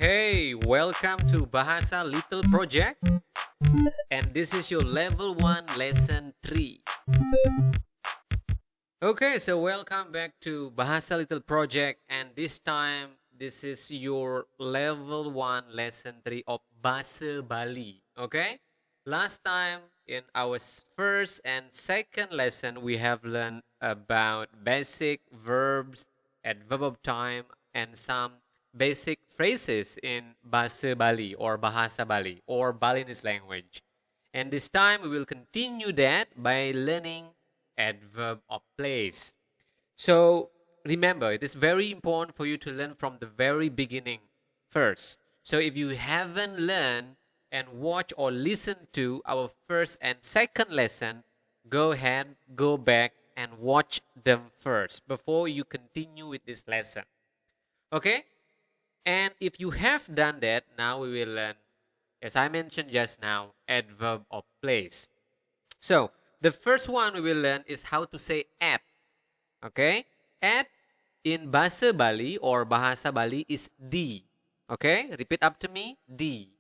Okay, welcome to Bahasa Little Project, and this is your level 1 lesson 3. Okay, so welcome back to Bahasa Little Project, and this time this is your level 1 lesson 3 of Bahasa Bali. Okay, last time in our first and second lesson we have learned about basic verbs, adverb of time, and some basic phrases in Bahasa Bali or Bahasa Bali or Balinese language. And this time we will continue that by learning adverb of place. So remember, it is very important for you to learn from the very beginning first. So if you haven't learned and watch or listen to our first and second lesson, go ahead, go back and watch them first before you continue with this lesson. Okay? And if you have done that, now we will learn, as I mentioned just now, adverb of place. So the first one we will learn is how to say at. Okay? At in Bahasa Bali or Bahasa Bali is di. Okay? Repeat up to me. Di.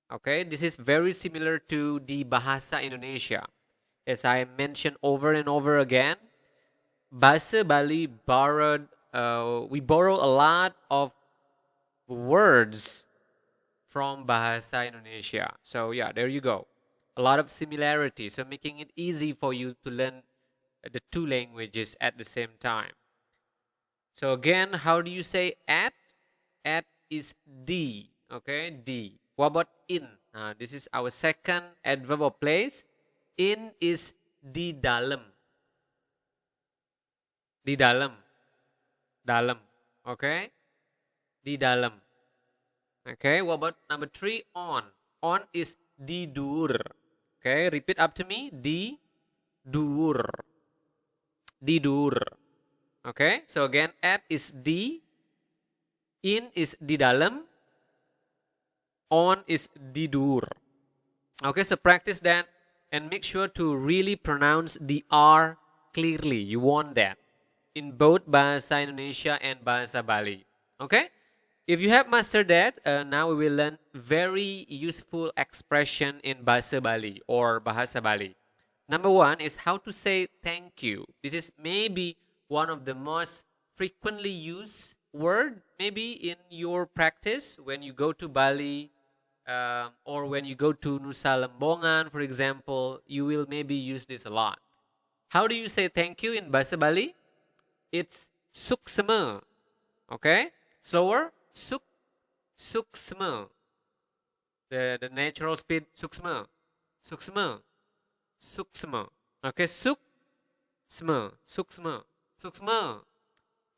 Okay? This is very similar to the Bahasa Indonesia. As I mentioned over and over again, Bahasa Bali we borrow a lot of words from Bahasa Indonesia. So yeah, there you go. A lot of similarities, so making it easy for you to learn the two languages at the same time. So again, how do you say at? At is di. Okay, di. What about in? This is our second adverb of place. In is di dalam. Di dalam. Dalam. Okay? Di dalam. Okay, what about number 3? On. On is di dur. Okay, repeat up to me. Di dur. Di dur. Okay, so again, at is di. In is di dalam. On is di dur. Okay, so practice that and make sure to really pronounce the R clearly. You want that in both Bahasa Indonesia and Bahasa Bali. Okay? If you have mastered that, now we will learn very useful expression in Bahasa Bali or Bahasa Bali. Number 1 is how to say thank you. This is maybe one of the most frequently used word maybe in your practice when you go to Bali or when you go to Nusa Lembongan, for example. You will maybe use this a lot. How do you say thank you in Bahasa Bali? It's suksema. Okay? Slower. Suksma. The natural speed. Suksma. Suksma. Suksma. Okay, suksma. Suksma. Suksma.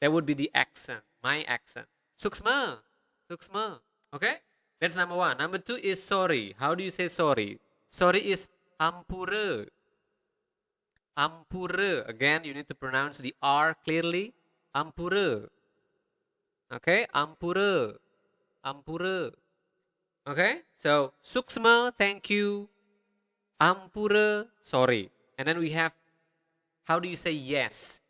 That would be the accent. My accent. Suksma. Suksma. Okay? That's number 1. Number 2 is sorry. How do you say sorry? Sorry is ampura. Ampura. Again, you need to pronounce the R clearly. Ampura. Okay, ampura. Ampura. Okay, so suksma, thank you. Ampura, sorry. And then we have, how do you say yes?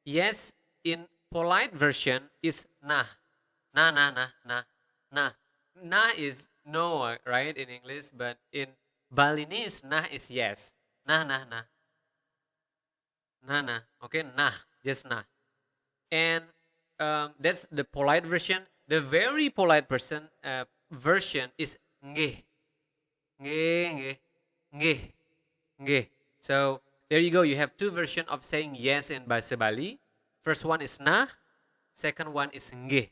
Yes in polite version is nah. Nah, nah, nah, nah, nah. Nah is no, right, in English, but in Balinese, nah is yes. Nah, nah, nah. Nah, nah. Okay, nah, just nah. And that's the polite version. The very polite version is nge. Nge, nge, nge, nge. So there you go. You have two versions of saying yes in Bahasa Bali. First one is nah. Second one is nge.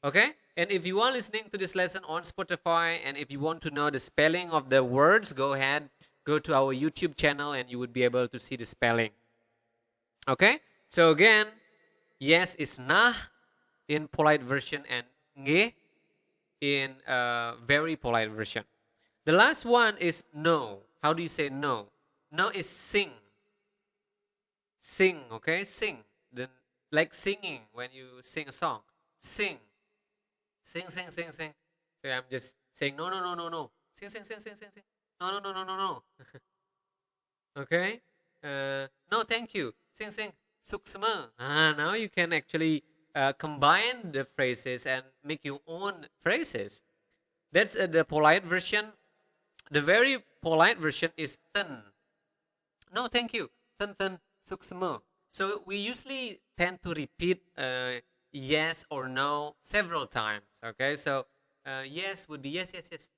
Okay? And if you are listening to this lesson on Spotify and if you want to know the spelling of the words, go ahead, go to our YouTube channel and you would be able to see the spelling. Okay? So again, yes is nah in polite version and nge in very polite version. The last one is no. How do you say no? No is sing. Sing, okay? Sing. Then like singing when you sing a song. Sing. Sing, sing, sing, sing. So I'm just saying no, no, no, no, no. Sing, sing, sing, sing, sing, sing. No, no, no, no, no, no. Okay? No, thank you. Sing, sing. Suksma. Now you can actually combine the phrases and make your own phrases. That's the polite version. The very polite version is ten. No, thank you. Ten ten suksma. So we usually tend to repeat yes or no several times. Okay, so yes would be yes, yes, yes.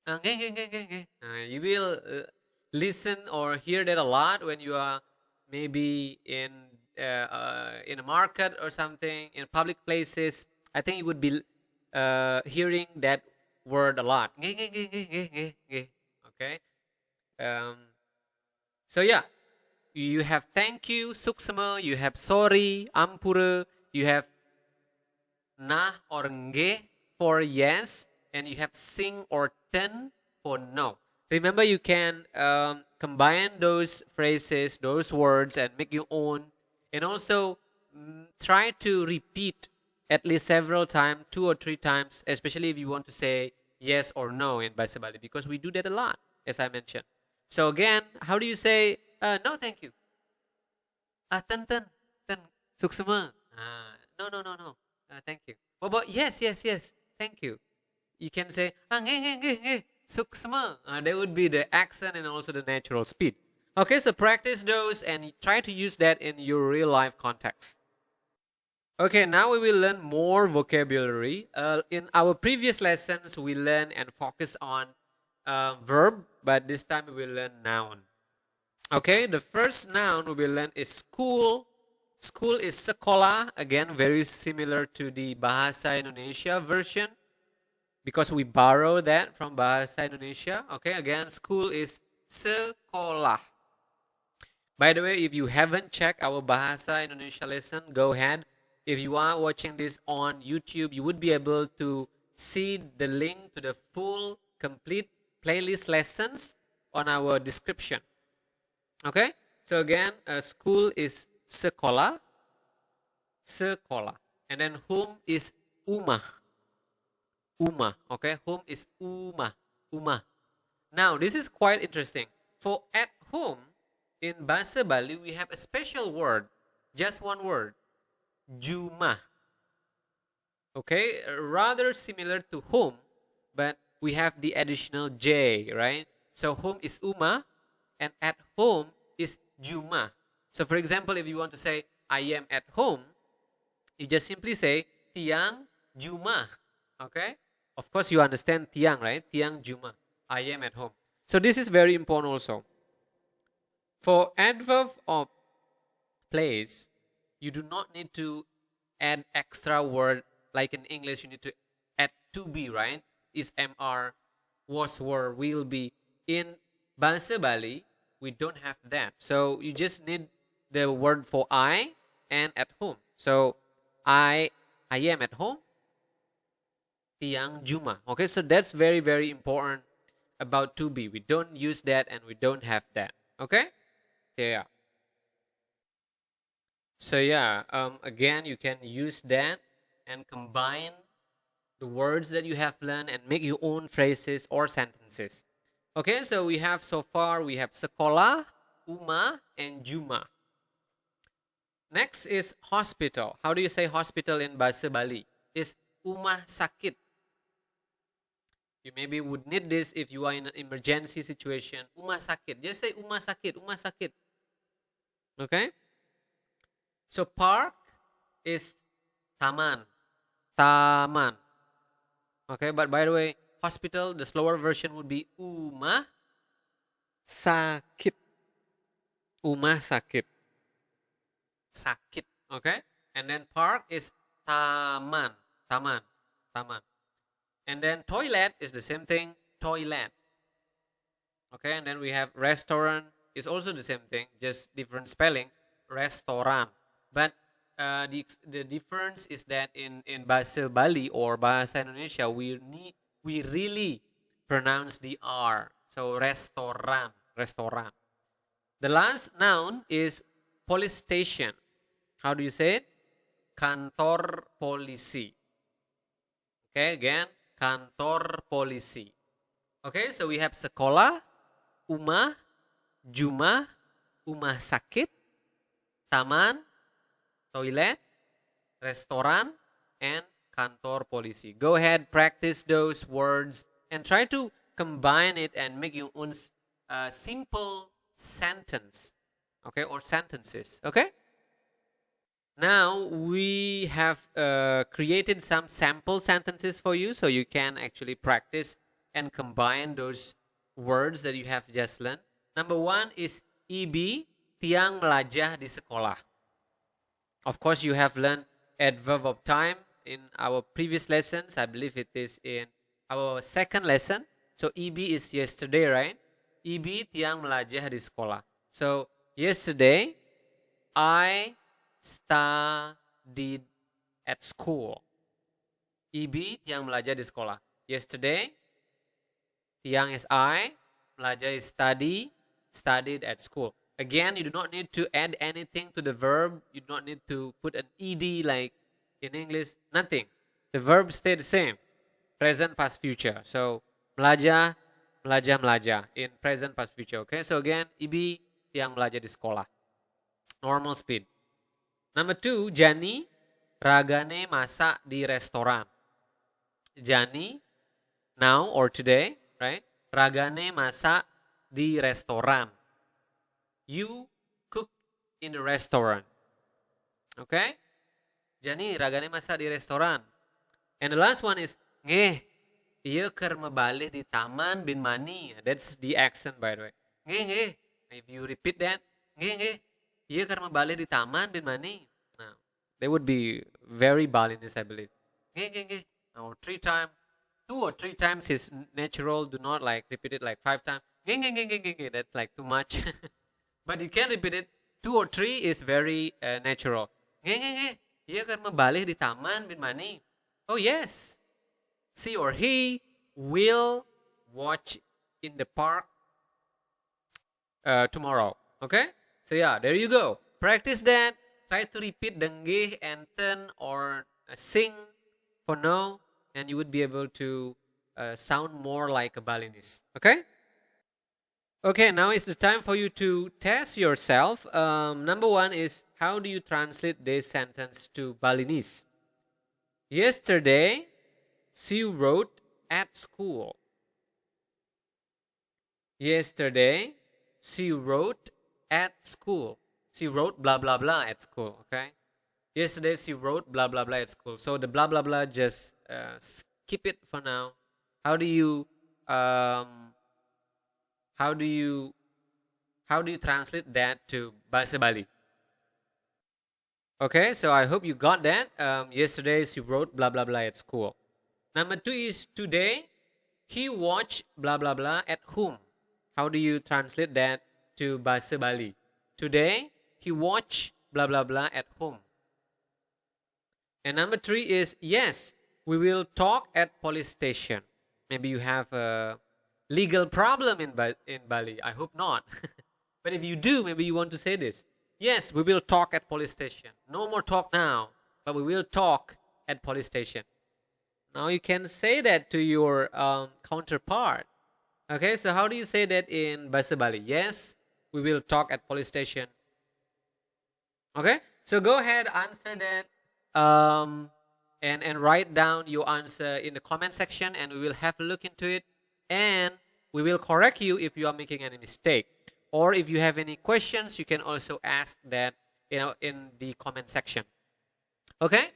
Nge, nge, nge, nge, nge. You will listen or hear that a lot when you are maybe in a market or something in public places. I think you would be hearing that word a lot. Nge, nge, nge, nge, nge, nge, nge. Okay. Um, so yeah, you have thank you, suksma. You have sorry, ampura. You have nah or nge for yes, and you have sing or ten for no. Remember, you can combine those phrases, those words, and make your own, and also try to repeat at least several times, 2 or 3 times, especially if you want to say yes or no in Bahasa Bali, because we do that a lot, as I mentioned. So again, how do you say no? Thank you. Ten ten ten suksema. No no no no. Thank you. What about yes yes yes? Thank you. You can say nge nge nge nge suksema. That would be the accent and also the natural speed. Okay, so practice those and try to use that in your real life context. Okay, now we will learn more vocabulary. In our previous lessons, we learn and focus on verb, but this time we will learn noun. Okay, the first noun we will learn is school. School is sekolah. Again, very similar to the Bahasa Indonesia version because we borrow that from Bahasa Indonesia. Okay, again, school is sekolah. By the way, if you haven't checked our Bahasa Indonesia lesson, go ahead. If you are watching this on YouTube, you would be able to see the link to the full, complete playlist lessons on our description. Okay, so again, school is sekolah, sekolah, and then home is umah, umah. Okay, home is umah, umah. Now this is quite interesting. For at home in Bahasa Bali, we have a special word, just one word, jumah. Okay, rather similar to home, but we have the additional j, right? So home is umah, and at home is jumah. So for example, if you want to say I am at home, you just simply say tiang jumah. Okay, of course you understand tiang, right? Tiang jumah. I am at home. So this is very important also. For adverb of place, you do not need to add extra word like in English. You need to add to be, right? Is, mr, was, were, will be. In Bahasa Bali, we don't have that. So you just need the word for I and at home. So I am at home. Tiang juma. Okay, so that's very, very important about to be. We don't use that and we don't have that. Okay? Yeah. So yeah, again, you can use that and combine the words that you have learned and make your own phrases or sentences. Okay, so we have so far, we have sekolah, umah, and juma. Next is hospital. How do you say hospital in Bahasa Bali? It's umah sakit. You maybe would need this if you are in an emergency situation. Umah sakit. Just say umah sakit, umah sakit. Okay? So park is taman. Taman. Okay, but by the way, hospital, the slower version would be umah sakit. Umah sakit. Sakit. Okay? And then park is taman. Taman. Taman. And then toilet is the same thing. Toilet. Okay, and then we have restaurant is also the same thing, just different spelling. Restoran. But the difference is that in Bahasa Bali or Bahasa Indonesia, we really pronounce the R. So restoran, restoran. The last noun is police station. How do you say it? Kantor polisi. Okay, again, kantor polisi. Okay, so we have sekolah, umah, jumah, umah sakit, taman, toilet, restoran, and kantor polisi. Go ahead, practice those words and try to combine it and make your own simple sentence, okay, or sentences, okay? Now we have created some sample sentences for you so you can actually practice and combine those words that you have just learned. Number one is Ibi tiang melajah di sekolah. Of course, you have learned adverb of time in our previous lessons. I believe it is in our second lesson. So Ibi is yesterday, right? Ibi tiang melajah di sekolah. So yesterday, I studied at school. Ibi tiang belajar di sekolah. Yesterday, tiang is I, belajar is studied at school. Again, you do not need to add anything to the verb. You do not need to put an ed like in English. Nothing. The verb stay the same. Present, past, future. So belajar, belajar in present, past, future. Okay. So again, Ibi tiang belajar di sekolah. Normal speed. Number two, Jani ragane masak di restoran. Jani, now or today, right? Ragane masak di restoran. You cook in the restaurant. Okay? Jani ragane masak di restoran. And the last one is ngeh, ieu keur mebalih di taman bin mani. That's the accent, by the way. Ngeh. If you repeat that, ngeh. Ieu keur mebalih di taman bin mani. Now, they would be very Balinese, I believe. Ngeh. Or 3 times. 2 or 3 times is natural. Do not like repeat it like 5 times. Ngeh. That's like too much. But you can repeat it. 2 or 3 is very natural. Ngeh. Ieu keur mebalih di taman bin mani. Oh yes. She or he will watch in the park tomorrow. Okay? So yeah, there you go. Practice that. Try to repeat denggeh, enten, or sing for no, and you would be able to sound more like a Balinese. Okay? Okay, now it's the time for you to test yourself. Number one is, how do you translate this sentence to Balinese? Yesterday, she wrote at school. Yesterday, she wrote at school. She wrote blah blah blah at school. Okay. Yesterday she wrote blah blah blah at school. So the blah blah blah, just skip it for now. How do you translate that to Bahasa Bali? Okay, so I hope you got that. Yesterday she wrote blah blah blah at school. Number 2 is, today he watched blah blah blah at home. How do you translate that to Bahasa Bali? Today he watched blah blah blah at home. And number 3 is, yes, we will talk at police station. Maybe you have a legal problem in Bali. I hope not. But if you do, maybe you want to say this. Yes, we will talk at police station. No more talk now, but we will talk at police station. Now you can say that to your counterpart. Okay, so how do you say that in Bahasa Bali? Yes, we will talk at police station. Okay, so go ahead, answer that, and write down your answer in the comment section, and we will have a look into it, and we will correct you if you are making any mistake, or if you have any questions, you can also ask that in the comment section. Okay.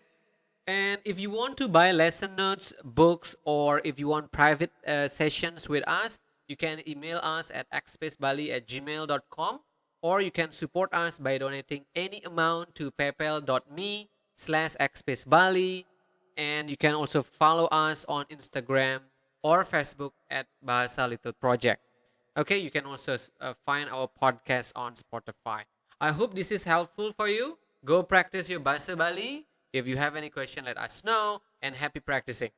And if you want to buy lesson notes, books, or if you want private sessions with us, you can email us at xspacebali@gmail.com, or you can support us by donating any amount to paypal.me/xspacebali, and you can also follow us on Instagram or Facebook at Bahasa Little Project. Okay, you can also find our podcast on Spotify. I hope this is helpful for you. Go practice your Bahasa Bali. If you have any question, let us know, and happy practicing.